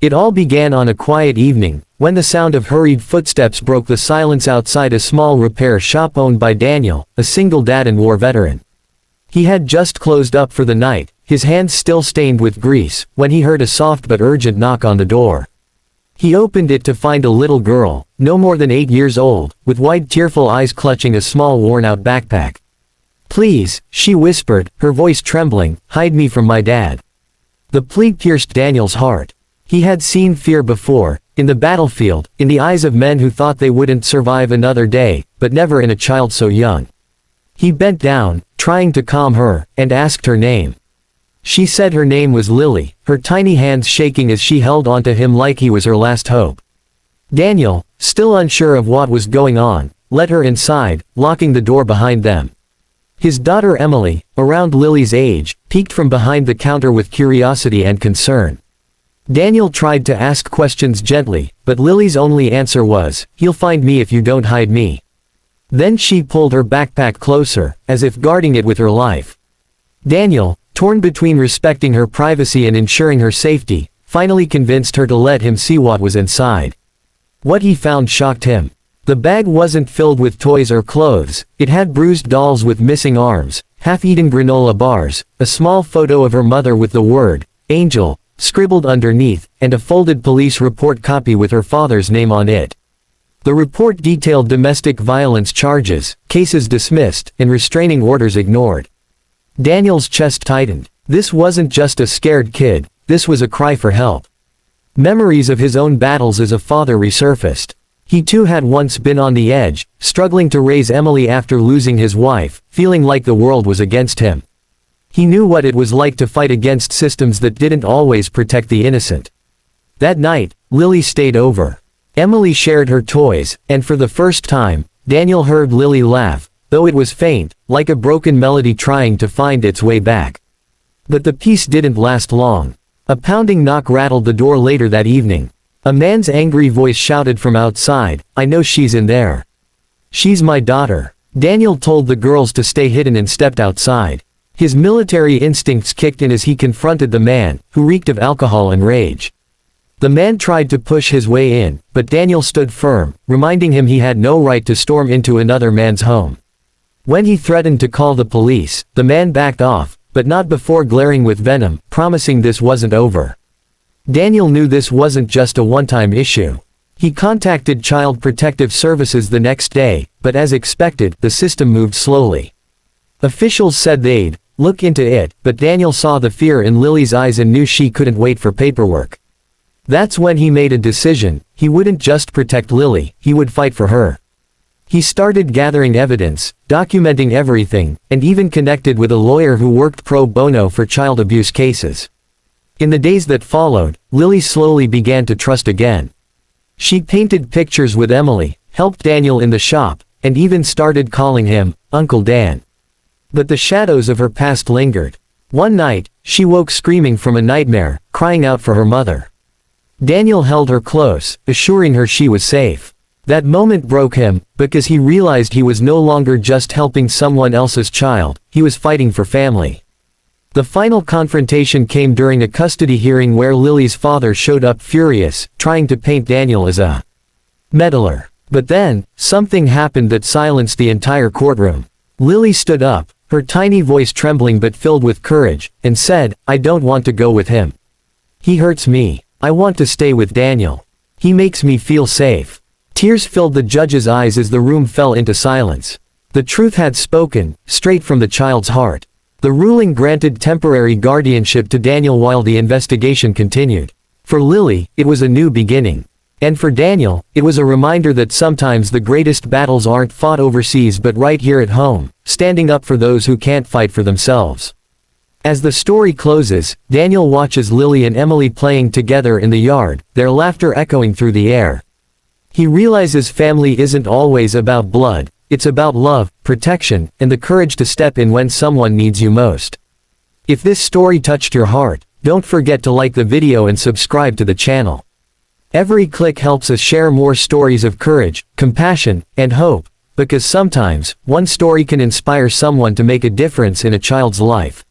It all began on a quiet evening, when the sound of hurried footsteps broke the silence outside a small repair shop owned by Daniel, a single dad and war veteran. He had just closed up for the night, his hands still stained with grease, when he heard a soft but urgent knock on the door. He opened it to find a little girl, no more than 8 years old, with wide tearful eyes clutching a small worn-out backpack. "Please," she whispered, her voice trembling, "hide me from my dad." The plea pierced Daniel's heart. He had seen fear before, in the battlefield, in the eyes of men who thought they wouldn't survive another day, but never in a child so young. He bent down, trying to calm her, and asked her name. She said her name was Lily, her tiny hands shaking as she held onto him like he was her last hope. Daniel, still unsure of what was going on, led her inside, locking the door behind them. His daughter Emily, around Lily's age, peeked from behind the counter with curiosity and concern. Daniel tried to ask questions gently, but Lily's only answer was, "You'll find me if you don't hide me." Then she pulled her backpack closer, as if guarding it with her life. Daniel, torn between respecting her privacy and ensuring her safety, finally convinced her to let him see what was inside. What he found shocked him. The bag wasn't filled with toys or clothes, it had bruised dolls with missing arms, half-eaten granola bars, a small photo of her mother with the word, "Angel," scribbled underneath, and a folded police report copy with her father's name on it. The report detailed domestic violence charges, cases dismissed, and restraining orders ignored. Daniel's chest tightened. This wasn't just a scared kid, this was a cry for help. Memories of his own battles as a father resurfaced. He too had once been on the edge, struggling to raise Emily after losing his wife, feeling like the world was against him. He knew what it was like to fight against systems that didn't always protect the innocent. That night, Lily stayed over. Emily shared her toys, and for the first time, Daniel heard Lily laugh, though it was faint, like a broken melody trying to find its way back. But the peace didn't last long. A pounding knock rattled the door later that evening. A man's angry voice shouted from outside, "I know she's in there. She's my daughter." Daniel told the girls to stay hidden and stepped outside. His military instincts kicked in as he confronted the man, who reeked of alcohol and rage. The man tried to push his way in, but Daniel stood firm, reminding him he had no right to storm into another man's home. When he threatened to call the police, the man backed off, but not before glaring with venom, promising this wasn't over. Daniel knew this wasn't just a one-time issue. He contacted Child Protective Services the next day, but as expected, the system moved slowly. Officials said they'd look into it, but Daniel saw the fear in Lily's eyes and knew she couldn't wait for paperwork. That's when he made a decision. He wouldn't just protect Lily, he would fight for her. He started gathering evidence, documenting everything, and even connected with a lawyer who worked pro bono for child abuse cases. In the days that followed, Lily slowly began to trust again. She painted pictures with Emily, helped Daniel in the shop, and even started calling him Uncle Dan. But the shadows of her past lingered. One night, she woke screaming from a nightmare, crying out for her mother. Daniel held her close, assuring her she was safe. That moment broke him, because he realized he was no longer just helping someone else's child, he was fighting for family. The final confrontation came during a custody hearing where Lily's father showed up furious, trying to paint Daniel as a meddler. But then, something happened that silenced the entire courtroom. Lily stood up, her tiny voice trembling but filled with courage, and said, "I don't want to go with him. He hurts me. I want to stay with Daniel. He makes me feel safe." Tears filled the judge's eyes as the room fell into silence. The truth had spoken, straight from the child's heart. The ruling granted temporary guardianship to Daniel while the investigation continued. For Lily, it was a new beginning. And for Daniel, it was a reminder that sometimes the greatest battles aren't fought overseas but right here at home, standing up for those who can't fight for themselves. As the story closes, Daniel watches Lily and Emily playing together in the yard, their laughter echoing through the air. He realizes family isn't always about blood, it's about love, protection, and the courage to step in when someone needs you most. If this story touched your heart, don't forget to like the video and subscribe to the channel. Every click helps us share more stories of courage, compassion, and hope, because sometimes, one story can inspire someone to make a difference in a child's life.